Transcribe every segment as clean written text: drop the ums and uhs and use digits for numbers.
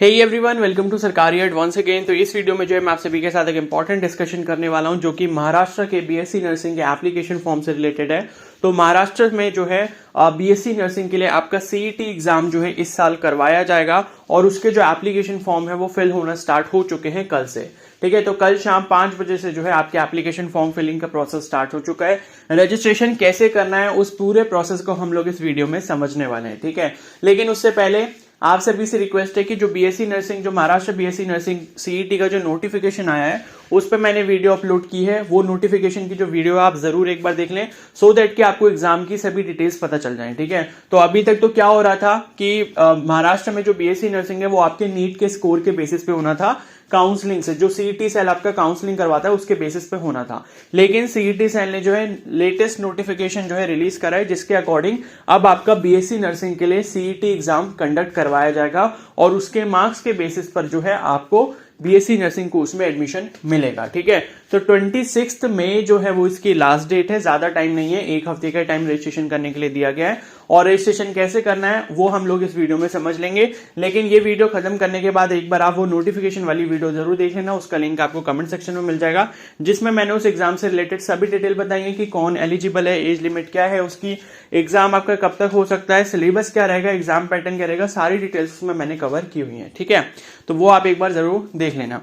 Hey everyone, welcome to सरकारी add once again. तो इस वीडियो में जो है मैं आप सभी के साथ एक इंपॉर्टेंट डिस्कशन करने वाला हूं जो कि महाराष्ट्र के बीएससी नर्सिंग के एप्लीकेशन फॉर्म से रिलेटेड है। तो महाराष्ट्र में जो है बीएससी नर्सिंग के लिए आपका सीईटी एग्जाम जो है इस साल करवाया जाएगा और उसके जो एप्लीकेशन फॉर्म है वो फिल होना स्टार्ट हो चुके हैं कल से। ठीक है, तो कल शाम 5 बजे से जो है आपके एप्लीकेशन फॉर्म फिलिंग का प्रोसेस स्टार्ट हो चुका है। रजिस्ट्रेशन कैसे करना है उस पूरे प्रोसेस को हम लोग इस वीडियो में समझने वाले हैं। ठीक है, लेकिन उससे पहले आप सभी से रिक्वेस्ट है कि जो बीएससी नर्सिंग, जो महाराष्ट्र बीएससी नर्सिंग सीईटी का जो नोटिफिकेशन आया है उस पर मैंने वीडियो अपलोड की है। वो नोटिफिकेशन की जो वीडियो है आप जरूर एक बार देख लें सो दैट कि आपको एग्जाम की सभी डिटेल्स पता चल जाए। ठीक है, तो अभी तक तो क्या हो रहा था कि महाराष्ट्र में जो बीएससी नर्सिंग है वो आपके नीट के स्कोर के बेसिस पे होना था, काउंसलिंग से जो सीईटी सेल आपका काउंसलिंग करवाता है उसके बेसिस पे होना था। लेकिन सीईटी सेल ने जो है लेटेस्ट नोटिफिकेशन जो है रिलीज करा है जिसके अकॉर्डिंग अब आपका बीएससी नर्सिंग के लिए सीईटी एग्जाम कंडक्ट करवाया जाएगा और उसके मार्क्स के बेसिस पर जो है आपको बीएससी नर्सिंग कोर्स में एडमिशन मिलेगा। ठीक है, तो 26 मई जो है वो इसकी लास्ट डेट है। ज्यादा टाइम नहीं है, एक हफ्ते का टाइम रजिस्ट्रेशन करने के लिए दिया गया है और रजिस्ट्रेशन कैसे करना है वो हम लोग इस वीडियो में समझ लेंगे। लेकिन ये वीडियो खत्म करने के बाद एक बार आप वो नोटिफिकेशन वाली वीडियो जरूर देख लेना, उसका लिंक आपको कमेंट सेक्शन में मिल जाएगा जिसमें मैंने उस एग्जाम से रिलेटेड सभी डिटेल बताई है कि कौन एलिजिबल है, एज लिमिट क्या है उसकी, एग्जाम आपका कब तक हो सकता है, सिलेबस क्या रहेगा, एग्जाम पैटर्न क्या रहेगा, सारी डिटेल्स उसमें मैंने कवर की हुई है। ठीक है, तो वो आप एक बार जरूर देख लेना।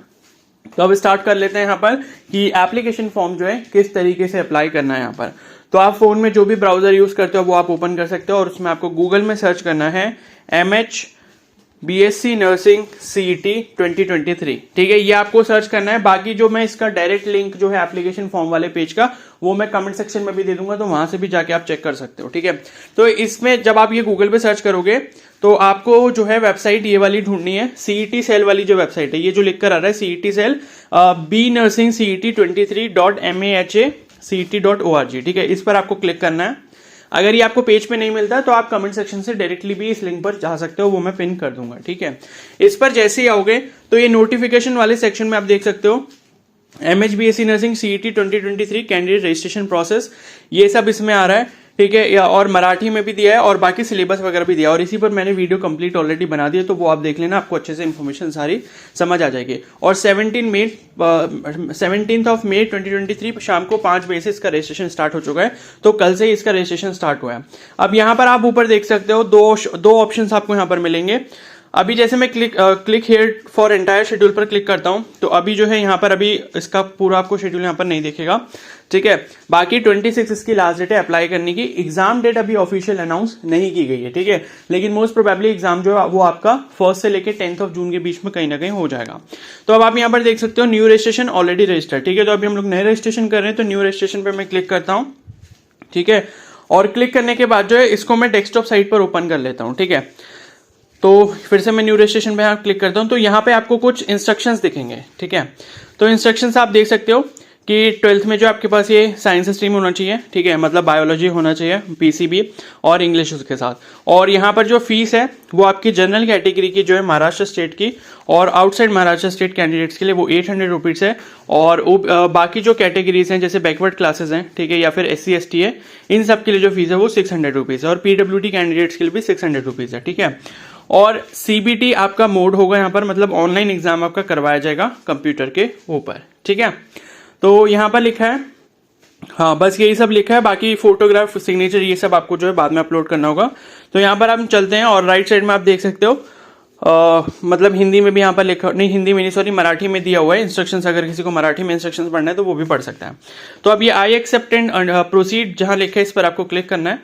तो अब स्टार्ट कर लेते हैं यहाँ पर कि एप्लीकेशन फॉर्म जो है किस तरीके से अप्लाई करना है। यहाँ पर तो आप फोन में जो भी ब्राउजर यूज करते हो वो आप ओपन कर सकते हो और उसमें आपको गूगल में सर्च करना है MH बीएससी नर्सिंग सीईटी 2023। ठीक है, ये आपको सर्च करना है। बाकी जो मैं इसका डायरेक्ट लिंक जो है एप्लीकेशन फॉर्म वाले पेज का वो मैं कमेंट सेक्शन में भी दे दूंगा, तो वहां से भी जाके आप चेक कर सकते हो। ठीक है, तो इसमें जब आप ये गूगल पे सर्च करोगे तो आपको जो है वेबसाइट ये वाली ढूंढनी है, सीईटी सेल वाली जो वेबसाइट है, ये जो लिख कर आ रहा है CET cell B nursing CET 23.mahact.org। ठीक है, इस पर आपको क्लिक करना है। अगर ये आपको पेज पे नहीं मिलता तो आप कमेंट सेक्शन से डायरेक्टली भी इस लिंक पर जा सकते हो, वो मैं पिन कर दूंगा। ठीक है, इस पर जैसे ही आओगे तो ये नोटिफिकेशन वाले सेक्शन में आप देख सकते हो MH BSc nursing CET 2023 candidate registration process, ये सब इसमें आ रहा है। ठीक है, और मराठी में भी दिया है और बाकी सिलेबस वगैरह भी दिया है और इसी पर मैंने वीडियो कंप्लीट ऑलरेडी बना दी है, तो वो आप देख लेना, आपको अच्छे से इंफॉर्मेशन सारी समझ आ जाएगी। और 17th May 2023 शाम को 5 बजे से इसका रजिस्ट्रेशन स्टार्ट हो चुका है, तो कल से इसका रजिस्ट्रेशन स्टार्ट हुआ है। अब यहाँ पर आप ऊपर देख सकते हो दो ऑप्शन आपको यहाँ पर मिलेंगे। अभी जैसे मैं click here for entire schedule पर क्लिक करता हूं तो अभी जो है यहाँ पर अभी इसका पूरा आपको शेड्यूल यहाँ पर नहीं दिखेगा। ठीक है, बाकी 26 इसकी लास्ट डेट है अप्लाई करने की। एग्जाम डेट अभी ऑफिशियल अनाउंस नहीं की गई है। ठीक है, लेकिन मोस्ट प्रोबेबली एग्जाम जो है वो आपका 1 से लेकर 10 जून के बीच में कहीं ना कहीं हो जाएगा। तो अब आप यहाँ पर देख सकते हो न्यू रजिस्ट्रेशन ऑलरेडी रजिस्टर्ड। ठीक है, तो अभी हम लोग नए रजिस्ट्रेशन कर रहे हैं, तो न्यू रजिस्ट्रेशन पर मैं क्लिक करता हूँ। ठीक है, और क्लिक करने के बाद जो है इसको मैं डेस्कटॉप साइट पर ओपन कर लेता हूँ। ठीक है, तो फिर से मैं न्यू रजिस्ट्रेशन पे क्लिक करता हूं तो यहाँ पे आपको कुछ इंस्ट्रक्शंस दिखेंगे। ठीक है, तो इंस्ट्रक्शंस आप देख सकते हो कि 12th में जो आपके पास ये साइंस स्ट्रीम होना चाहिए। ठीक है, मतलब बायोलॉजी होना चाहिए, PCB और इंग्लिश उसके साथ। और यहाँ पर जो फीस है वो आपकी जनरल कैटेगरी की जो है महाराष्ट्र स्टेट की और आउटसाइड महाराष्ट्र स्टेट कैंडिडेट्स के लिए वो 800 रुपीज़ है। और बाकी जो कैटेगरीज हैं जैसे बैकवर्ड क्लासेस हैं, ठीक है, या फिर SC ST है, इन सब के लिए जो फीस है वो 600 रुपीज़ है और PWD कैंडिडेट्स के लिए भी 600 रुपीज़ है। ठीक है, और CBT आपका मोड होगा यहाँ पर, मतलब ऑनलाइन एग्जाम आपका करवाया जाएगा कंप्यूटर के ऊपर। ठीक है, तो यहाँ पर लिखा है, हाँ बस यही सब लिखा है, बाकी फोटोग्राफ सिग्नेचर ये सब आपको जो है बाद में अपलोड करना होगा। तो यहाँ पर हम चलते हैं और राइट साइड में आप देख सकते हो मतलब हिंदी में भी यहाँ पर लिखा, नहीं हिंदी में नहीं सॉरी मराठी में दिया हुआ है इंस्ट्रक्शंस। अगर किसी को मराठी में इंस्ट्रक्शंस पढ़ना है तो वो भी पढ़ सकता है। तो अब ये आई एक्सेप्ट एंड प्रोसीड जहाँ लिखा है इस पर आपको क्लिक करना है।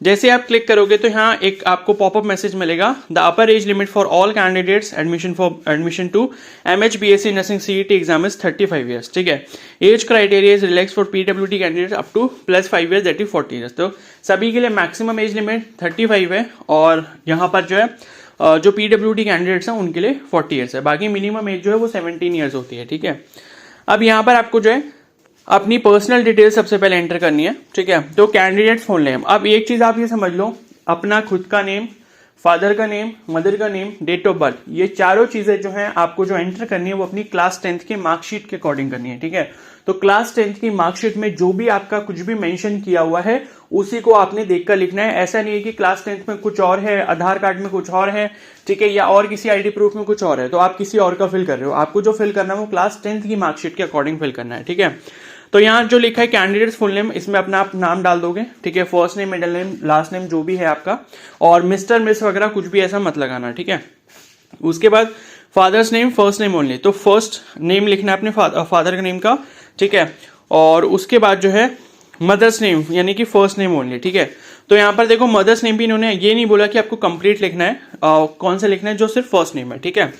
जैसे आप क्लिक करोगे तो यहाँ एक आपको पॉपअप मैसेज मिलेगा, the upper age limit for all candidates admission to MH BSc nursing CET exam is 35 years. ठीक है, age criteria is relax for PWD candidates up to +5 years that is 40 years. तो सभी के लिए maximum age limit 35 है और यहाँ पर जो है जो PWD कैंडिडेट्स हैं उनके लिए 40 ईयर्स है। बाकी मिनिमम एज जो है वो 17 ईयर्स होती है। ठीक है, अब यहाँ पर आपको जो है अपनी पर्सनल डिटेल सबसे पहले एंटर करनी है। ठीक है, तो कैंडिडेट फोन नेम, अब एक चीज आप ये समझ लो, अपना खुद का नेम, फादर का नेम, मदर का नेम, डेट ऑफ बर्थ, ये चारों चीजें जो है आपको जो एंटर करनी है वो अपनी क्लास 10th की मार्कशीट के अकॉर्डिंग करनी है। ठीक है, तो क्लास 10th की मार्कशीट में जो भी आपका कुछ भी मेंशन किया हुआ है उसी को आपने देखकर लिखना है। ऐसा नहीं है कि क्लास 10th में कुछ और है, आधार कार्ड में कुछ और है, ठीक है, या और किसी आईडी प्रूफ में कुछ और है, तो आप किसी और का फिल कर रहे हो। आपको जो फिल करना है वो क्लास 10th की मार्कशीट के अकॉर्डिंग फिल करना है। ठीक है, तो यहाँ जो लिखा है कैंडिडेट्स फुल नेम, इसमें अपना आप नाम डाल दोगे। ठीक है, first name, middle name, last name जो भी है आपका, और मिस्टर मिस वगैरह कुछ भी ऐसा मत लगाना। ठीक है, उसके बाद father's name, first name only, तो फर्स्ट नेम लिखना है अपने फादर का नेम का। ठीक है, और उसके बाद जो है मदर्स नेम यानी कि फर्स्ट नेम ओनली। ठीक है, तो यहाँ पर देखो मदर्स नेम भी इन्होंने ये नहीं बोला कि आपको कंप्लीट लिखना है, कौन सा लिखना है, जो सिर्फ फर्स्ट नेम है। ठीक है,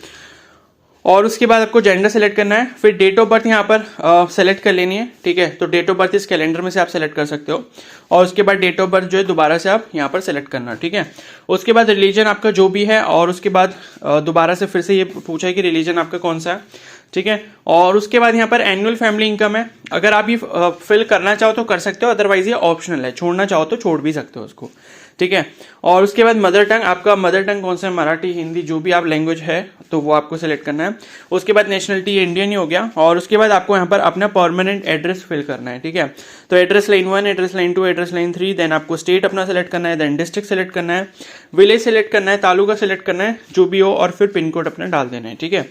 और उसके बाद आपको जेंडर सेलेक्ट करना है, फिर डेट ऑफ बर्थ यहाँ पर सेलेक्ट कर लेनी है। ठीक है, तो डेट ऑफ बर्थ इस कैलेंडर में से आप सेलेक्ट कर सकते हो, और उसके बाद डेट ऑफ बर्थ जो है दोबारा से आप यहाँ पर सेलेक्ट करना। ठीक है, उसके बाद रिलीजन आपका जो भी है, और उसके बाद दोबारा से फिर से ये पूछा है कि रिलीजन आपका कौन सा है। ठीक है, और उसके बाद यहाँ पर एनुअल फैमिली इनकम है, अगर आप ये फिल करना चाहो तो कर सकते हो, अदरवाइज ये ऑप्शनल है, छोड़ना चाहो तो छोड़ भी सकते हो उसको। ठीक है, और उसके बाद मदर टंग, आपका मदर टंग कौन सा है, मराठी, हिंदी, जो भी आप लैंग्वेज है तो वो आपको सेलेक्ट करना है। उसके बाद नेशनलिटी इंडियन ही हो गया, और उसके बाद आपको यहाँ पर अपना परमानेंट एड्रेस फिल करना है। ठीक है, तो address line 1, address line 2, address line 3, then आपको स्टेट अपना सेलेक्ट करना है, देन डिस्ट्रिक्ट सेलेक्ट करना है, विलेज सेलेक्ट करना है, तालुका सेलेक्ट करना है, जो भी हो, और फिर पिन कोड अपना डाल देना है। ठीक है,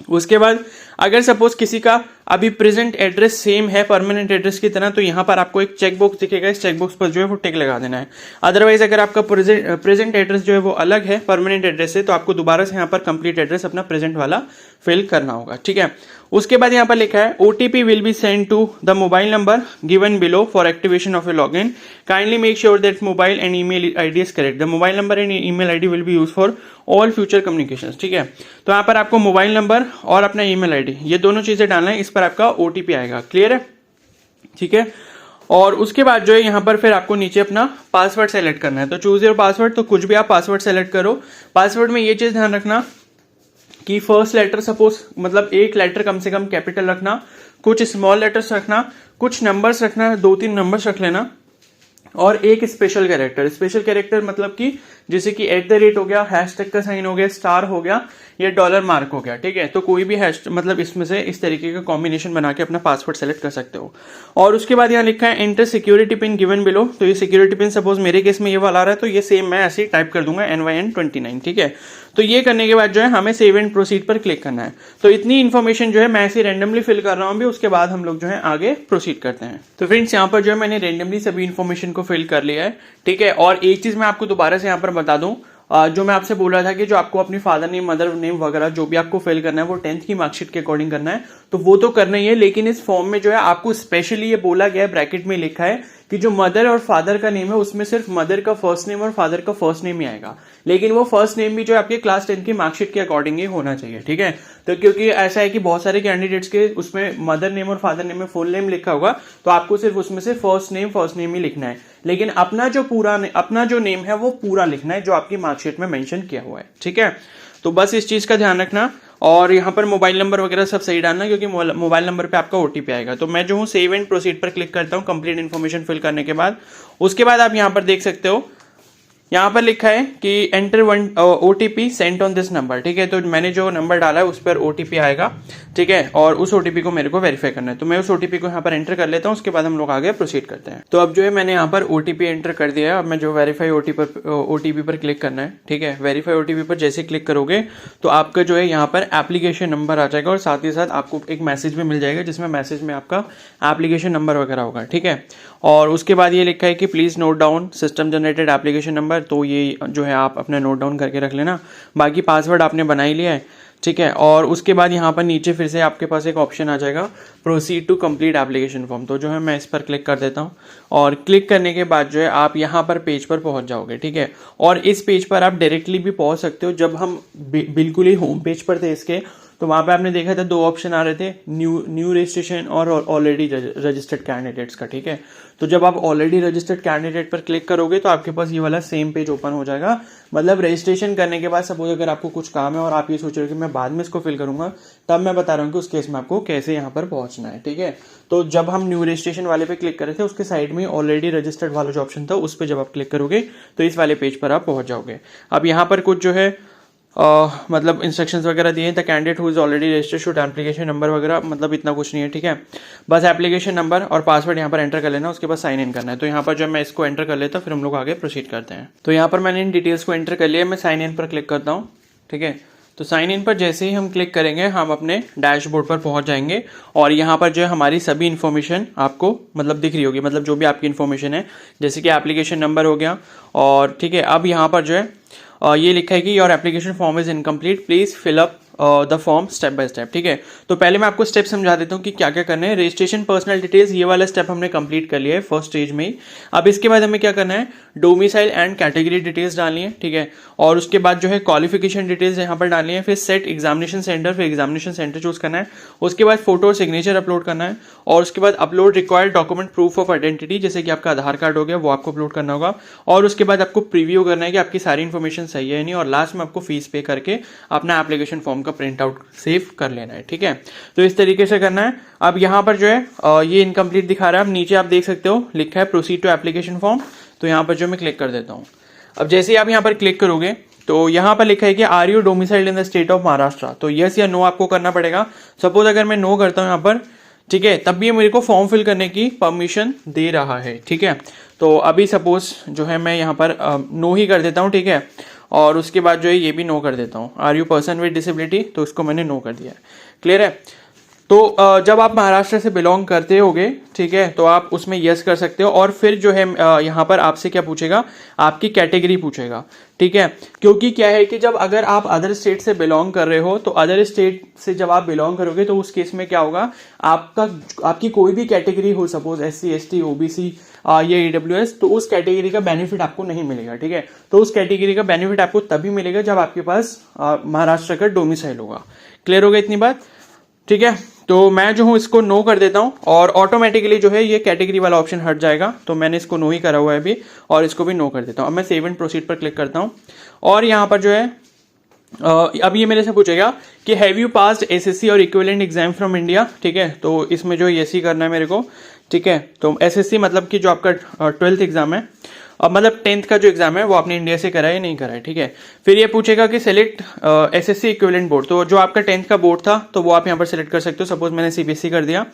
उसके बाद अगर सपोज किसी का अभी प्रेजेंट एड्रेस सेम है परमानेंट एड्रेस की तरह, तो यहाँ पर आपको एक चेक बॉक्स दिखेगा, इस चेक बॉक्स पर जो है वो टिक लगा देना है। अदरवाइज अगर आपका प्रेजेंट एड्रेस जो है वो अलग है परमानेंट एड्रेस से, तो आपको दोबारा से यहाँ पर कंप्लीट एड्रेस अपना प्रेजेंट वाला फिल करना होगा। ठीक है, उसके बाद यहाँ पर लिखा है OTP will be send to the mobile number given below for activation of your login, kindly make sure that mobile and email ID is correct, the mobile number and email ID will be use for all future communications. ठीक है, तो यहाँ पर आपको mobile number और अपना email ID ये दोनों चीजें डालना है, इस पर आपका ओटीपी आएगा। क्लियर है? ठीक है, और उसके बाद जो है यहाँ पर फिर आपको नीचे अपना पासवर्ड सेलेक्ट करना है, तो चूज योर पासवर्ड, तो कुछ भी आप पासवर्ड सेलेक्ट करो। पासवर्ड में ये चीज ध्यान रखना कि फर्स्ट लेटर सपोज मतलब एक लेटर कम से कम कैपिटल रखना, कुछ स्मॉल लेटर्स रखना, कुछ नंबर्स रखना, 2-3 नंबर्स रख लेना, और एक स्पेशल कैरेक्टर। स्पेशल कैरेक्टर मतलब कि जैसे कि @ हो गया, हैशटैग का साइन हो गया, स्टार हो गया, या डॉलर मार्क हो गया। ठीक है, तो कोई भी हैश मतलब इसमें से इस तरीके का कॉम्बिनेशन बना के अपना पासवर्ड सेलेक्ट कर सकते हो। और उसके बाद यहाँ लिखा है enter security pin given below, तो ये सिक्योरिटी पिन सपोज मेरे केस में ये वाला आ रहा है, तो ये सेम मैं ऐसे ही टाइप कर दूंगा NYN29। ठीक है, तो ये करने के बाद जो है हमें सेव एंड प्रोसीड पर क्लिक करना है। तो इतनी इन्फॉर्मेशन जो है मैं ऐसे रैंडमली फिल कर रहा हूँ अभी, उसके बाद हम लोग जो है आगे प्रोसीड करते हैं। तो फ्रेंड्स यहाँ पर जो है मैंने रैंडमली सभी इन्फॉर्मेशन को फिल कर लिया है। ठीक है, और एक चीज मैं आपको दोबारा से यहाँ पर बता दूं, जो मैं आपसे बोल रहा था कि जो आपको अपनी फादर नेम, मदर नेम वगैरह जो भी आपको फिल करना है वो 10th की मार्कशीट के अकॉर्डिंग करना है, तो वो तो करना ही है, लेकिन इस फॉर्म में जो है आपको स्पेशली ये बोला गया है, ब्रैकेट में लिखा है कि जो मदर और फादर का नेम है उसमें सिर्फ मदर का फर्स्ट नेम और फादर का फर्स्ट नेम ही आएगा, लेकिन वो फर्स्ट नेम भी जो आपके क्लास 10 की मार्कशीट के अकॉर्डिंग ही होना चाहिए। ठीक है, तो क्योंकि ऐसा है कि बहुत सारे कैंडिडेट्स के उसमें मदर नेम और फादर नेम में फुल नेम लिखा होगा, तो आपको सिर्फ उसमें से फर्स्ट नेम ही लिखना है, लेकिन अपना जो नेम है वो पूरा लिखना है जो आपकी मार्कशीट में मेंशन किया हुआ है। ठीक है, तो बस इस चीज का ध्यान रखना, और यहाँ पर मोबाइल नंबर वगैरह सब सही डालना, क्योंकि मोबाइल नंबर पे आपका ओटीपी आएगा। तो मैं जो हूँ सेव एंड प्रोसीड पर क्लिक करता हूँ कंप्लीट इन्फॉर्मेशन फिल करने के बाद। उसके बाद आप यहाँ पर देख सकते हो, यहाँ पर लिखा है कि enter 1 OTP Saint on this number. ठीक है, तो मैंने जो नंबर डाला है उस पर OTP आएगा। ठीक है, और उस OTP को मेरे को वेरीफाई करना है, तो मैं उस OTP को यहाँ पर एंटर कर लेता हूँ, उसके बाद हम लोग आगे प्रोसीड करते हैं। तो अब जो है मैंने यहाँ पर OTP एंटर कर दिया है, अब मैं जो वेरीफाई OTP पर क्लिक करना है। ठीक है, वेरीफाई OTP पर जैसे क्लिक करोगे तो आपका जो है यहाँ पर एप्लीकेशन नंबर आ जाएगा, और साथ ही साथ आपको एक मैसेज भी मिल जाएगा जिसमें मैसेज में आपका एप्लीकेशन नंबर वगैरह होगा। ठीक है, और उसके बाद ये लिखा है कि please note down system generated application number, तो ये जो है आप अपना नोट डाउन करके रख लेना। बाकी पासवर्ड आपने बना ही लिया है। ठीक है, और उसके बाद यहाँ पर नीचे फिर से आपके पास एक ऑप्शन आ जाएगा proceed to complete application form, तो जो है मैं इस पर क्लिक कर देता हूँ, और क्लिक करने के बाद जो है आप यहाँ पर पेज पर पहुँच जाओगे। ठीक है, और इस पेज पर आप डायरेक्टली भी पहुँच सकते हो। जब हम बिल्कुल ही होम पेज पर थे इसके, तो वहाँ पे आपने देखा था 2 ऑप्शन आ रहे थे, न्यू रजिस्ट्रेशन और ऑलरेडी रजिस्टर्ड कैंडिडेट्स का, ठीक है। तो जब आप ऑलरेडी रजिस्टर्ड कैंडिडेट पर क्लिक करोगे तो आपके पास ये वाला सेम पेज ओपन हो जाएगा। मतलब रजिस्ट्रेशन करने के बाद सपोज अगर आपको कुछ काम है और आप ये सोच रहे हो कि मैं बाद में इसको फिल करूंगा, तब मैं बता रहा हूँ कि उस केस में आपको कैसे यहाँ पर पहुंचना है, ठीक है। तो जब हम न्यू रजिस्ट्रेशन वाले पे क्लिक कर रहे थे, उसके साइड में ऑलरेडी रजिस्टर्ड वाला जो ऑप्शन था उस पर जब आप क्लिक करोगे तो इस वाले पेज पर आप पहुंच जाओगे। अब यहाँ पर कुछ जो है मतलब इंस्ट्रक्शंस वगैरह दिए हैं। The candidate who is already registered should application number वगैरह, मतलब इतना कुछ नहीं है, ठीक है। बस एप्लीकेशन नंबर और पासवर्ड यहाँ पर एंटर कर लेना, उसके बाद साइन इन करना है। तो यहाँ पर जब मैं इसको एंटर कर लेता हूँ फिर हम लोग आगे प्रोसीड करते हैं। तो यहाँ पर मैंने इन डिटेल्स को एंटर कर लिया, मैं साइन इन पर क्लिक करता हूँ, ठीक है। तो साइन इन पर जैसे ही हम क्लिक करेंगे हम अपने डैशबोर्ड पर पहुंच जाएंगे और यहाँ पर जो है हमारी सभी इन्फॉर्मेशन आपको मतलब दिख रही होगी, मतलब जो भी आपकी इन्फॉर्मेशन है, जैसे कि एप्लीकेशन नंबर हो गया और ठीक है। अब यहाँ पर जो है ये लिखा है कि your application form is incomplete, please fill up the form step by step, ठीक है। तो पहले मैं आपको स्टेप समझा देता हूँ कि क्या क्या करना है। रजिस्ट्रेशन पर्सनल डिटेल्स, ये वाला स्टेप हमने कंप्लीट कर लिया है फर्स्ट स्टेज में ही। अब इसके बाद हमें क्या करना है, डोमिसाइल एंड कैटेगरी डिटेल्स डालनी है, ठीक है। और उसके बाद जो है क्वालिफिकेशन डिटेल्स यहाँ पर डालनी है, फिर सेट एग्जामिनेशन सेंटर, फिर एग्जामिनेशन सेंटर चूज करना है। उसके बाद फोटो और सिग्नेचर अपलोड करना है और उसके बाद upload required document proof of identity, जैसे कि आपका आधार कार्ड हो गया, वो आपको अपलोड करना होगा। और उसके बाद आपको प्रीव्यू करना है कि आपकी सारी इन्फॉर्मेशन सही है नहीं, और लास्ट में आपको फीस पे करके अपना एप्लीकेशन फॉर्म का प्रिंट आउट सेव कर लेना है, ठीक है। तो इस तरीके से करना है। अब यहाँ पर जो है ये इनकम्प्लीट दिखा रहा है, अब नीचे आप देख सकते हो लिखा है प्रोसीड टू एप्लीकेशन फॉर्म। तो यहाँ पर जो मैं क्लिक कर देता हूँ। अब जैसे ही आप यहाँ पर क्लिक करोगे तो यहाँ पर लिखा है कि are you domiciled in the state of Maharashtra, तो यस या नो आपको करना पड़ेगा। सपोज अगर मैं नो करता हूँ यहाँ पर, ठीक है, तब भी मेरे को फॉर्म फिल करने की परमिशन दे रहा है, ठीक है। तो अभी सपोज जो है मैं यहाँ पर नो ही कर देता हूँ, ठीक है। और उसके बाद जो है ये भी नो कर देता हूँ, are you person with disability, तो इसको मैंने नो कर दिया है, क्लियर है। तो जब आप महाराष्ट्र से बिलोंग करते होगे, ठीक है, तो आप उसमें यस कर सकते हो। और फिर जो है यहाँ पर आपसे क्या पूछेगा, आपकी कैटेगरी पूछेगा, ठीक है। क्योंकि क्या है कि जब अगर आप अदर स्टेट से बिलोंग कर रहे हो, तो अदर स्टेट से जब आप बिलोंग करोगे तो उस केस में क्या होगा, आपकी कोई भी कैटेगरी हो, सपोज SC ST OBC या EWS, तो उस कैटेगरी का बेनिफिट आपको नहीं मिलेगा, ठीक है। तो उस कैटेगरी का बेनिफिट आपको तभी मिलेगा जब आपके पास महाराष्ट्र का डोमिसाइल होगा। क्लियर होगा इतनी बात, ठीक है। तो मैं जो हूँ इसको नो कर देता हूँ और ऑटोमेटिकली जो है ये कैटेगरी वाला ऑप्शन हट जाएगा। तो मैंने इसको नो ही करा हुआ है अभी और इसको भी नो कर देता हूँ। अब मैं सेव एंड प्रोसीड पर क्लिक करता हूँ और यहाँ पर जो है अब ये मेरे से पूछेगा कि हैव यू पास्ड SSC और इक्विवेलेंट एग्जाम फ्रॉम इंडिया, ठीक है। तो इसमें जो यस ही करना है मेरे को, ठीक है। तो SSC मतलब कि जो आपका 12th एग्जाम है, अब मतलब 10th का जो एग्जाम है वो आपने इंडिया से करा है या नहीं करा है, ठीक है। फिर ये पूछेगा कि सिलेक्ट SSC इक्विवेलेंट बोर्ड, तो जो आपका 10th का बोर्ड था तो वो आप यहाँ पर सिलेक्ट कर सकते हो। सपोज मैंने CBSE कर दिया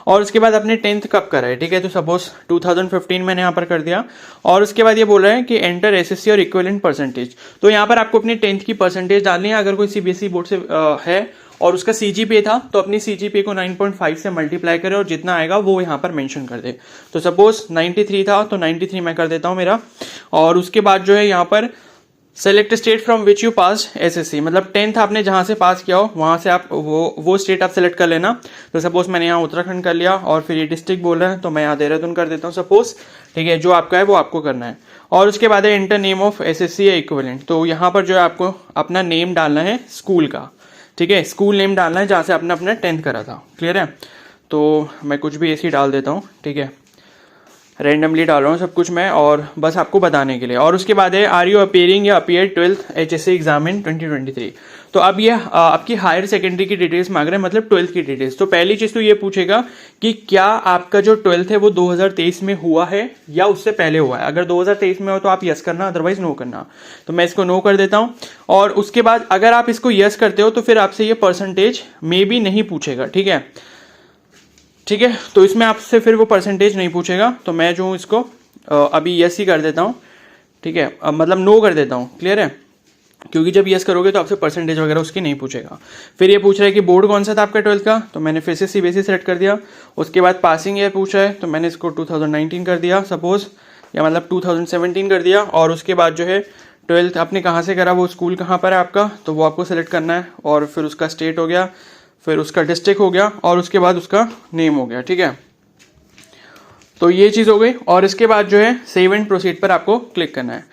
और उसके बाद आपने 10th कब करा है, ठीक है। तो सपोज 2015 मैंने यहाँ पर कर दिया और उसके बाद ये बोल रहा है कि एंटर SSC और इक्विवेलेंट परसेंटेज। तो यहाँ पर आपको अपनी 10th की परसेंटेज डालनी है। अगर कोई CBSE बोर्ड से है और उसका CGPA था तो अपनी CGPA को 9.5 से मल्टीप्लाई करे और जितना आएगा वो यहाँ पर मेंशन कर दे। तो सपोज 93 था तो 93 मैं कर देता हूँ मेरा। और उसके बाद जो है यहाँ पर select state from which you pass SSC, मतलब 10th आपने जहाँ से पास किया हो वहाँ से आप वो स्टेट आप सेलेक्ट कर लेना। तो सपोज मैंने यहाँ उत्तराखंड कर लिया और फिर ये डिस्ट्रिक्ट बोल रहा है तो मैं यहाँ देहरादून कर देता हूँ सपोज, ठीक है। जो आपका है वो आपको करना है। और उसके बाद है इंटर नेम ऑफ SSC या इक्विवेलेंट, तो यहाँ पर जो है आपको अपना नेम डालना है स्कूल का, ठीक है। स्कूल नेम डालना है जहाँ से आपने अपना 10th करा था, क्लियर है। तो मैं कुछ भी ऐसे ही डाल देता हूँ, ठीक है। रैंडमली डाल रहा हूँ सब कुछ मैं और बस आपको बताने के लिए। और उसके बाद है आर यू अपीयरिंग या appear 12th HSC exam in 2023। तो अब ये आपकी हायर सेकेंडरी की डिटेल्स मांग रहे हैं, मतलब 12th की डिटेल्स। तो पहली चीज तो ये पूछेगा कि क्या आपका जो 12th है वो 2023 में हुआ है या उससे पहले हुआ है। अगर 2023 में हो तो आप यस करना, अदरवाइज नो करना। तो मैं इसको नो कर देता हूँ। और उसके बाद अगर आप इसको यस करते हो तो फिर आपसे ये परसेंटेज मे बी नहीं पूछेगा, ठीक है, ठीक है। तो इसमें आपसे फिर वो परसेंटेज नहीं पूछेगा। तो मैं जो हूँ इसको अभी यस ही कर देता हूँ, ठीक है, मतलब नो कर देता हूँ, क्लियर है। क्योंकि जब यस करोगे तो आपसे परसेंटेज वगैरह उसकी नहीं पूछेगा। फिर ये पूछ रहा है कि बोर्ड कौन सा था आपका 12th का, तो मैंने फिर से CBSE सेलेक्ट कर दिया। उसके बाद पासिंग ईयर पूछ रहा है तो मैंने इसको 2019 कर दिया सपोज, या मतलब 2017 कर दिया। और उसके बाद जो है 12th आपने कहाँ से करा, वो स्कूल कहाँ पर है आपका, तो वो आपको सेलेक्ट करना है। और फिर उसका स्टेट हो गया, फिर उसका डिस्ट्रिक्ट हो गया और उसके बाद उसका नेम हो गया, ठीक है। तो ये चीज हो गई। और इसके बाद जो है सेव एंड प्रोसीड पर आपको क्लिक करना है।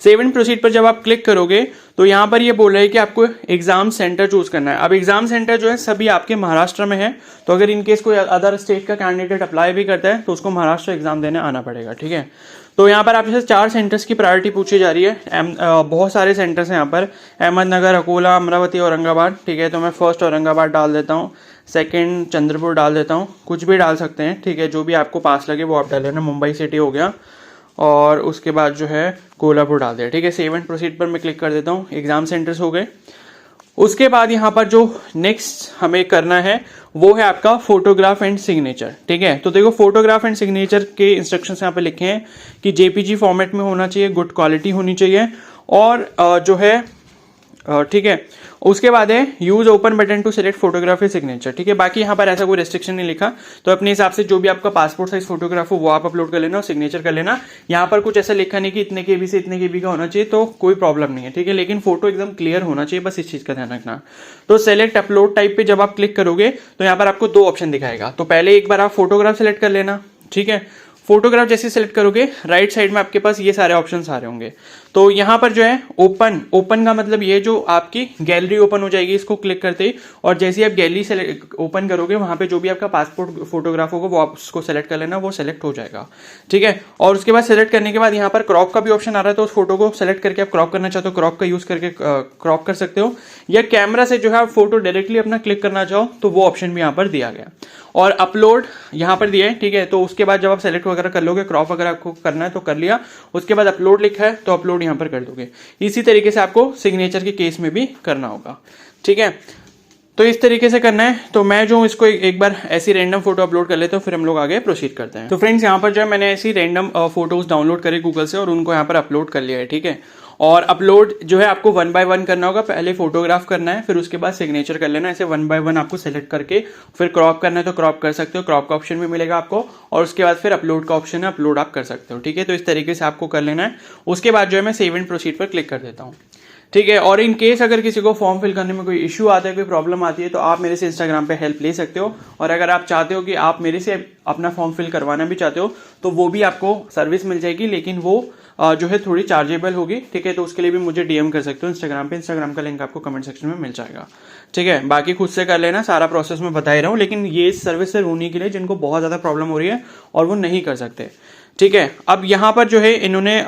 सेव एंड प्रोसीड पर जब आप क्लिक करोगे तो यहाँ पर ये बोल रहे हैं कि आपको एग्जाम सेंटर चूज करना है। अब एग्जाम सेंटर जो है सभी आपके महाराष्ट्र में है, तो अगर इनकेस कोई अदर स्टेट का कैंडिडेट अप्लाई भी करता है तो उसको महाराष्ट्र एग्जाम देने आना पड़ेगा, ठीक है। तो यहाँ पर आपसे 4 सेंटर्स की प्रायोरिटी पूछी जा रही है। बहुत सारे सेंटर्स हैं यहाँ पर, अहमदनगर, अकोला, अमरावती, औरंगाबाद, ठीक है। तो मैं फर्स्ट औरंगाबाद डाल देता हूँ, सेकंड चंद्रपुर डाल देता हूँ, कुछ भी डाल सकते हैं, ठीक है। जो भी आपको पास लगे वो आप डाल लेना। मुंबई सिटी हो गया, और उसके बाद जो है कोल्हापुर डाल दिया, ठीक है। सेव एंड प्रोसीड पर मैं क्लिक कर देता हूँ। एग्जाम सेंटर्स हो गए। उसके बाद यहाँ पर जो नेक्स्ट हमें करना है वो है आपका फोटोग्राफ एंड सिग्नेचर, ठीक है। तो देखो फोटोग्राफ एंड सिग्नेचर के इंस्ट्रक्शंस यहाँ पे लिखे हैं कि जेपीजी फॉर्मेट में होना चाहिए, गुड क्वालिटी होनी चाहिए, और जो है ठीक है। उसके बाद है use open button to select photography signature, ठीक है। बाकी यहाँ पर ऐसा कोई रेस्ट्रिक्शन नहीं लिखा, तो अपने हिसाब से जो भी आपका पासपोर्ट साइज फोटोग्राफ हो वो आप अपलोड कर लेना और सिग्नेचर कर लेना। यहाँ पर कुछ ऐसा लिखा नहीं कि इतने केबी से इतने केबी का होना चाहिए, तो कोई प्रॉब्लम नहीं है, ठीक है। लेकिन फोटो एकदम क्लियर होना चाहिए, बस इस चीज का ध्यान रखना। तो सेलेक्ट अपलोड टाइप पे जब आप क्लिक करोगे तो यहाँ पर आपको 2 ऑप्शन दिखाएगा। तो पहले एक बार आप फोटोग्राफ सेलेक्ट कर लेना, ठीक है। फोटोग्राफ जैसे सेलेक्ट करोगे राइट साइड में आपके पास ये सारे ऑप्शंस आ रहे होंगे। तो यहाँ पर जो है ओपन का मतलब ये जो आपकी गैलरी ओपन हो जाएगी इसको क्लिक करते ही, और जैसे ही आप गैलरी ओपन करोगे वहां पे जो भी आपका पासपोर्ट फोटोग्राफ होगा वो आप उसको सेलेक्ट कर लेना, वो सेलेक्ट हो जाएगा, ठीक है। और उसके बाद सेलेक्ट करने के बाद यहाँ पर क्रॉप का भी ऑप्शन आ रहा है, तो उस फोटो को सेलेक्ट करके आप क्रॉप करना चाहते हो क्रॉप का यूज करके क्रॉप कर सकते हो, या कैमरा से जो है आप फोटो डायरेक्टली अपना क्लिक करना चाहो तो वो ऑप्शन भी यहाँ पर दिया गया। और अपलोड यहाँ पर दिया है, ठीक है। तो उसके बाद जब आप सेलेक्ट वगैरह कर लोगे, क्रॉप वगैरह आपको करना है तो कर लिया, उसके बाद अपलोड लिखा है तो अपलोड यहाँ पर कर दोगे। इसी तरीके से आपको सिग्नेचर के केस में भी करना होगा, ठीक है। तो इस तरीके से करना है। तो मैं जो इसको एक बार ऐसी रैंडम फोटो अपलोड कर लेता हूँ, फिर हम लोग आगे प्रोसीड करते हैं। तो फ्रेंड्स यहाँ पर जो है मैंने ऐसी रैंडम फोटोज डाउनलोड करे गूगल से और उनको यहाँ पर अपलोड कर लिया है, ठीक है। और अपलोड जो है आपको 1 बाय 1 करना होगा। पहले फोटोग्राफ करना है, फिर उसके बाद सिग्नेचर कर लेना। ऐसे 1 बाय 1 आपको सेलेक्ट करके फिर क्रॉप करना है तो क्रॉप कर सकते हो, क्रॉप का ऑप्शन भी मिलेगा आपको, और उसके बाद फिर अपलोड का ऑप्शन है, अपलोड आप कर सकते हो, ठीक है। तो इस तरीके से आपको कर लेना है। उसके बाद जो है मैं सेव एंड प्रोसीड पर क्लिक कर देता हूँ, ठीक है। और इन केस अगर किसी को फॉर्म फिल करने में कोई इश्यू आता है, कोई प्रॉब्लम आती है, तो आप मेरे से इंस्टाग्राम पे हेल्प ले सकते हो। और अगर आप चाहते हो कि आप मेरे से अपना फॉर्म फिल करवाना भी चाहते हो तो वो भी आपको सर्विस मिल जाएगी, लेकिन वो जो है थोड़ी चार्जेबल होगी, ठीक है। तो उसके लिए भी मुझे डीएम कर सकते हो इंस्टाग्राम पे। इंस्टाग्राम का लिंक आपको कमेंट सेक्शन में मिल जाएगा, ठीक है। बाकी खुद से कर लेना, सारा प्रोसेस मैं बता ही रहा हूँ, लेकिन ये सर्विस सिर्फ उन्हीं के लिए जिनको बहुत ज्यादा प्रॉब्लम हो रही है और वो नहीं कर सकते, ठीक है। अब यहाँ पर जो है इन्होंने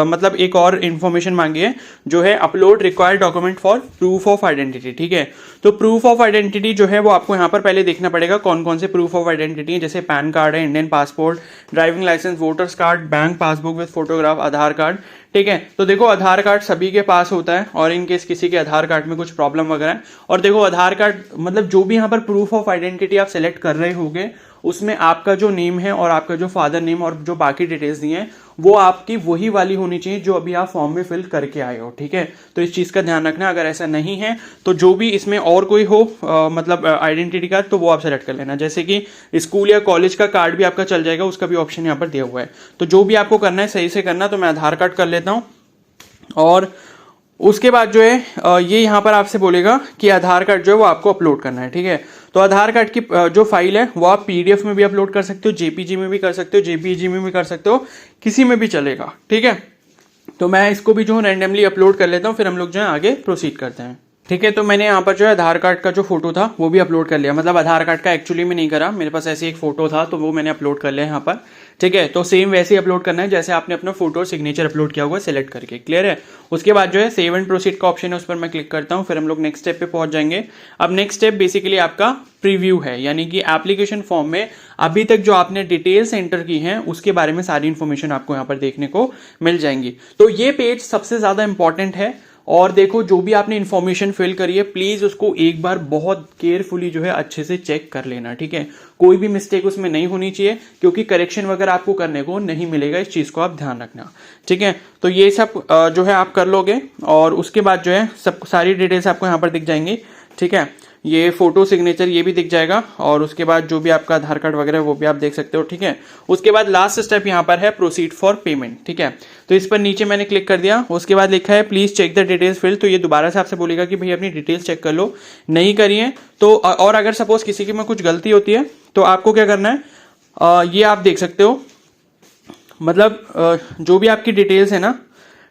मतलब एक और इन्फॉर्मेशन मांगी है, जो है upload required document for proof of identity, ठीक है। तो प्रूफ ऑफ आइडेंटिटी जो है वो आपको यहाँ पर पहले देखना पड़ेगा कौन कौन से प्रूफ ऑफ आइडेंटिटी है। जैसे पैन कार्ड है, Indian passport, driving licence, voter's card, bank passbook with photograph, Aadhaar card, ठीक है। तो देखो आधार कार्ड सभी के पास होता है, और इन केस किसी के आधार कार्ड में कुछ प्रॉब्लम वगैरह है, और देखो आधार कार्ड मतलब जो भी यहाँ पर प्रूफ ऑफ आइडेंटिटी आप सेलेक्ट कर रहे होगे उसमें आपका जो नेम है और आपका जो फादर नेम और जो बाकी डिटेल्स दिए हैं वो आपकी वही वाली होनी चाहिए जो अभी आप फॉर्म में फिल करके आए हो, ठीक है। तो इस चीज का ध्यान रखना। अगर ऐसा नहीं है तो जो भी इसमें और कोई हो मतलब आइडेंटिटी कार्ड, तो वो आप सेलेक्ट कर लेना। जैसे कि स्कूल या कॉलेज का कार्ड भी आपका चल जाएगा, उसका भी ऑप्शन यहाँ पर दिया हुआ है। तो जो भी आपको करना है सही से करना। तो मैं आधार कार्ड कर लेता हूँ, और उसके बाद जो है ये यहाँ पर आपसे बोलेगा कि आधार कार्ड जो है वो आपको अपलोड करना है, ठीक है। तो आधार कार्ड की जो फाइल है वो आप पीडीएफ में भी अपलोड कर सकते हो, जेपीजी में भी कर सकते हो, जेपीईजी में भी कर सकते हो, किसी में भी चलेगा, ठीक है। तो मैं इसको भी जो रैंडमली अपलोड कर लेता हूँ, फिर हम लोग जो है आगे प्रोसीड करते हैं, ठीक है। तो मैंने यहाँ पर जो है आधार कार्ड का जो फोटो था वो भी अपलोड कर लिया। मतलब आधार कार्ड का एक्चुअली में नहीं करा, मेरे पास ऐसे एक फोटो था तो वो मैंने अपलोड कर लिया यहाँ पर, ठीक है। तो सेम वैसे ही अपलोड करना है जैसे आपने अपना फोटो और सिग्नेचर अपलोड किया हुआ सेलेक्ट करके, क्लियर है। उसके बाद जो है सेव एंड प्रोसीड का ऑप्शन है, उस पर मैं क्लिक करता हूँ, फिर हम लोग नेक्स्ट स्टेप पे पहुंच जाएंगे। अब नेक्स्ट स्टेप बेसिकली आपका प्रीव्यू है, यानी कि एप्लीकेशन फॉर्म में अभी तक जो आपने डिटेल्स एंटर की हैं उसके बारे में सारी इंफॉर्मेशन आपको यहाँ पर देखने को मिल जाएंगी। तो ये पेज सबसे ज्यादा इंपॉर्टेंट है। और देखो जो भी आपने इन्फॉर्मेशन फिल करी है प्लीज उसको एक बार बहुत केयरफुली जो है अच्छे से चेक कर लेना, ठीक है। कोई भी मिस्टेक उसमें नहीं होनी चाहिए, क्योंकि करेक्शन वगैरह आपको करने को नहीं मिलेगा, इस चीज को आप ध्यान रखना, ठीक है। तो ये सब जो है आप कर लोगे, और उसके बाद जो है सब सारी डिटेल्स आपको यहाँ पर दिख जाएंगी, ठीक है। ये फोटो सिग्नेचर ये भी दिख जाएगा, और उसके बाद जो भी आपका आधार कार्ड वगैरह वो भी आप देख सकते हो, ठीक है। उसके बाद लास्ट स्टेप यहाँ पर है प्रोसीड फॉर पेमेंट, ठीक है। तो इस पर नीचे मैंने क्लिक कर दिया। उसके बाद लिखा है please check the details fill. तो ये दोबारा से आपसे बोलेगा कि भाई अपनी डिटेल्स चेक कर लो, नहीं करी है तो, और अगर सपोज किसी की में कुछ गलती होती है तो आपको क्या करना है, ये आप देख सकते हो। मतलब जो भी आपकी डिटेल्स है ना,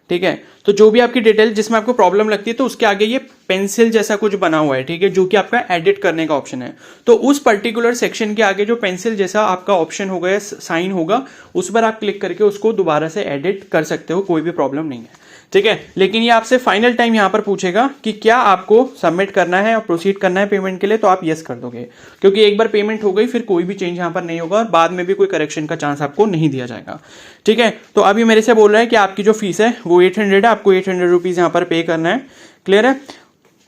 ठीक है। तो जो भी आपकी डिटेल जिसमें आपको प्रॉब्लम लगती है तो उसके आगे ये पेंसिल जैसा कुछ बना हुआ है, ठीक है, जो कि आपका एडिट करने का ऑप्शन है। तो उस पर्टिकुलर सेक्शन के आगे जो पेंसिल जैसा आपका ऑप्शन होगा या साइन होगा, उस पर आप क्लिक करके उसको दोबारा से एडिट कर सकते हो, कोई भी प्रॉब्लम नहीं है, ठीक है। लेकिन ये आपसे फाइनल टाइम यहां पर पूछेगा कि क्या आपको सबमिट करना है और प्रोसीड करना है पेमेंट के लिए, तो आप यस कर दोगे, क्योंकि एक बार पेमेंट हो गई फिर कोई भी चेंज यहां पर नहीं होगा और बाद में भी कोई करेक्शन का चांस आपको नहीं दिया जाएगा, ठीक है। तो अभी मेरे से बोल रहा है कि आपकी जो फीस है वो 800 है, आपको 800 रुपीज यहां पर पे करना है, क्लियर है।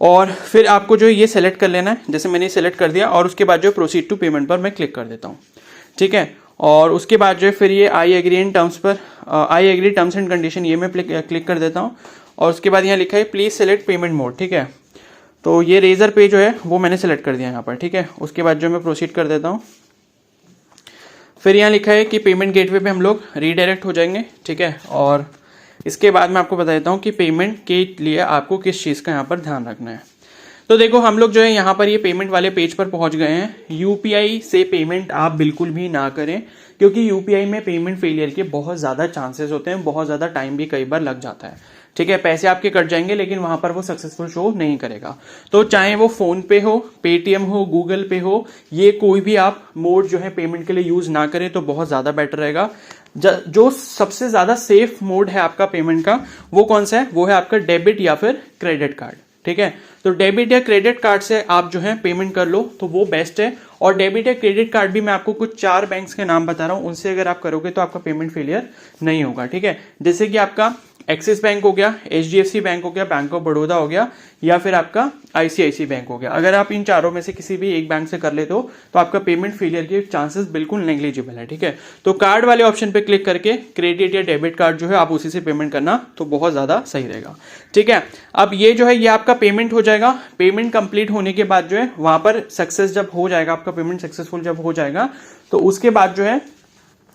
और फिर आपको जो ये सेलेक्ट कर लेना है, जैसे मैंने सेलेक्ट कर दिया, और उसके बाद जो प्रोसीड टू पेमेंट पर मैं क्लिक कर देता हूँ, ठीक है। और उसके बाद जो है फिर ये आई एग्री इन टर्म्स पर, I agree terms and condition, ये मैं क्लिक कर देता हूँ। और उसके बाद यहाँ लिखा है प्लीज सेलेक्ट पेमेंट मोड, ठीक है। तो ये रेजर पे जो है वो मैंने सेलेक्ट कर दिया यहाँ पर, ठीक है। उसके बाद जो मैं प्रोसीड कर देता हूँ। फिर यहाँ लिखा है कि पेमेंट गेटवे पे हम लोग रीडायरेक्ट हो जाएंगे, ठीक है। और इसके बाद मैं आपको बता देता हूँ कि पेमेंट के लिए आपको किस चीज़ का यहाँ पर ध्यान रखना है। तो देखो हम लोग जो है यहाँ पर ये पेमेंट वाले पेज पर पहुंच गए हैं। यूपीआई से पेमेंट आप बिल्कुल भी ना करें, क्योंकि यूपीआई में पेमेंट फेलियर के बहुत ज़्यादा चांसेस होते हैं, बहुत ज़्यादा टाइम भी कई बार लग जाता है, ठीक है। पैसे आपके कट जाएंगे लेकिन वहां पर वो सक्सेसफुल शो नहीं करेगा। तो चाहे वो फोन पे हो, पेटीएम हो, गूगल पे हो, ये कोई भी आप मोड जो है पेमेंट के लिए यूज ना करें तो बहुत ज्यादा बेटर रहेगा। जो सबसे ज्यादा सेफ मोड है आपका पेमेंट का, वो कौन सा है? वो है आपका डेबिट या फिर क्रेडिट कार्ड, ठीक है। तो डेबिट या क्रेडिट कार्ड से आप जो है पेमेंट कर लो तो वो बेस्ट है। और डेबिट या क्रेडिट कार्ड भी मैं आपको कुछ 4 बैंक्स के नाम बता रहा हूं, उनसे अगर आप करोगे तो आपका पेमेंट फेलियर नहीं होगा, ठीक है। जैसे कि आपका एक्सिस बैंक हो गया, एचडीएफसी बैंक हो गया, बैंक ऑफ बड़ौदा हो गया, या फिर आपका आईसीआईसी बैंक हो गया। अगर आप इन चारों में से किसी भी एक बैंक से कर लेते हो तो आपका पेमेंट फेलियर के चांसेस बिल्कुल नेग्लिजिबल है, ठीक है। तो कार्ड वाले ऑप्शन पे क्लिक करके क्रेडिट या डेबिट कार्ड जो है आप उसी से पेमेंट करना तो बहुत ज्यादा सही रहेगा, ठीक है। अब ये जो है ये आपका पेमेंट हो जाएगा। पेमेंट कंप्लीट होने के बाद जो है वहां पर सक्सेस जब हो जाएगा, आपका पेमेंट सक्सेसफुल जब हो जाएगा, तो उसके बाद जो है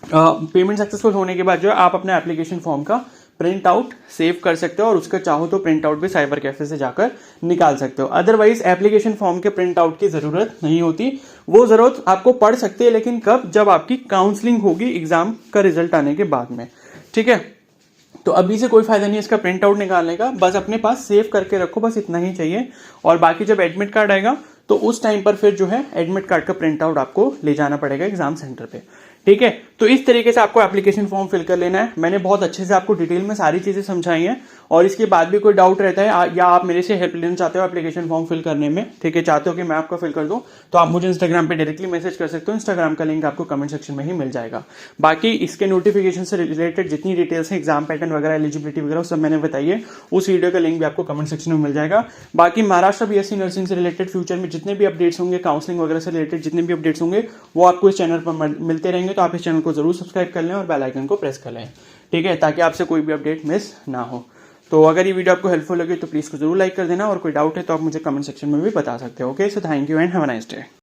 पेमेंट सक्सेसफुल होने के बाद जो है आप अपने एप्लीकेशन फॉर्म का प्रिंट आउट सेव कर सकते हो, और उसका चाहो तो प्रिंट आउट भी साइबर कैफे से जाकर निकाल सकते हो। अदरवाइज एप्लीकेशन फॉर्म के प्रिंट आउट की जरूरत नहीं होती, वो जरूरत आपको पड़ सकती है, लेकिन कब? जब आपकी काउंसलिंग होगी एग्जाम का रिजल्ट आने के बाद में, ठीक है। तो अभी से कोई फायदा नहीं है इसका प्रिंट आउट निकालने का, बस अपने पास सेव करके रखो, बस इतना ही चाहिए। और बाकी जब एडमिट कार्ड आएगा तो उस टाइम पर फिर जो है एडमिट कार्ड का प्रिंट आउट आपको ले जाना पड़ेगा एग्जाम सेंटर पे, ठीक है। तो इस तरीके से आपको एप्लीकेशन फॉर्म फिल कर लेना है। मैंने बहुत अच्छे से आपको डिटेल में सारी चीजें समझाई हैं, और इसके बाद भी कोई डाउट रहता है या आप मेरे से हेल्प लेना चाहते हो एप्लीकेशन फॉर्म फिल करने में, ठीक है, चाहते हो कि मैं आपको फिल कर दूं, तो आप मुझे इंस्टाग्राम पे डायरेक्टली मैसेज कर सकते हो। इंस्टाग्राम का लिंक आपको कमेंट सेक्शन में ही मिल जाएगा। बाकी इसके नोटिफिकेशन से रिलेटेड जितनी डिटेल्स है, एग्जाम पैटर्न वगैरह, एलिजिबिलिटी वगैरह, सब मैंने बताई है, उस वीडियो का लिंक भी आपको कमेंट सेक्शन में मिल जाएगा। बाकी महाराष्ट्र बीएससी नर्सिंग से रिलेटेड फ्यूचर में जितने भी अपडेट्स होंगे, काउंसलिंग वगैरह से रिलेटेड जितने भी अपडेट्स होंगे, वो आपको इस चैनल पर मिलते रहेंगे। तो आप इस चैनल को जरूर सब्सक्राइब कर लें और बेल आइकन को प्रेस कर लें, ठीक है, ताकि आपसे कोई भी अपडेट मिस ना हो। तो अगर ये वीडियो आपको हेल्पफुल लगे तो प्लीज को जरूर लाइक कर देना, और कोई डाउट है तो आप मुझे कमेंट सेक्शन में भी बता सकते हो। Okay, so thank you and have a nice day.